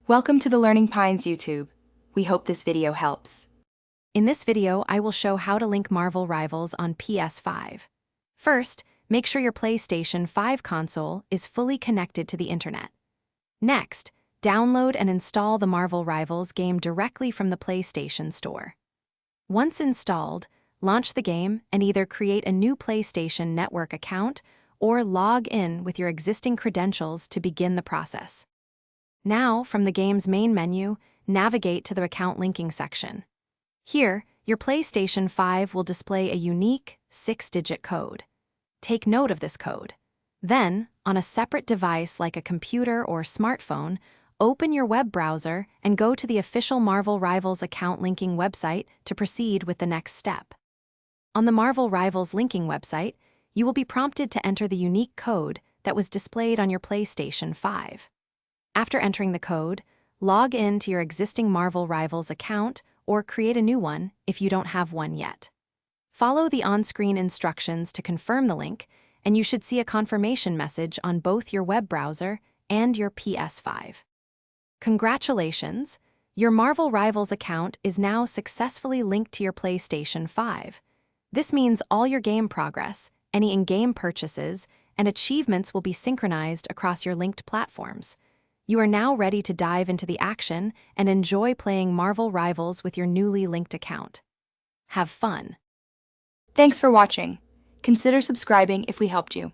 Welcome to the Learning Pines YouTube. We hope this video helps. In this video, I will show how to link Marvel Rivals on PS5. First, make sure your PlayStation 5 console is fully connected to the internet. Next, download and install the Marvel Rivals game directly from the PlayStation Store. Once installed, launch the game and either create a new PlayStation Network account or log in with your existing credentials to begin the process. Now, from the game's main menu, navigate to the account linking section. Here, your PlayStation 5 will display a unique 6-digit code. Take note of this code. Then, on a separate device like a computer or smartphone, open your web browser and go to the official Marvel Rivals account linking website to proceed with the next step. On the Marvel Rivals linking website, you will be prompted to enter the unique code that was displayed on your PlayStation 5. After entering the code, log in to your existing Marvel Rivals account or create a new one if you don't have one yet. Follow the on-screen instructions to confirm the link, and you should see a confirmation message on both your web browser and your PS5. Congratulations! Your Marvel Rivals account is now successfully linked to your PlayStation 5. This means all your game progress, any in-game purchases, and achievements will be synchronized across your linked platforms. You are now ready to dive into the action and enjoy playing Marvel Rivals with your newly linked account. Have fun! Thanks for watching. Consider subscribing if we helped you.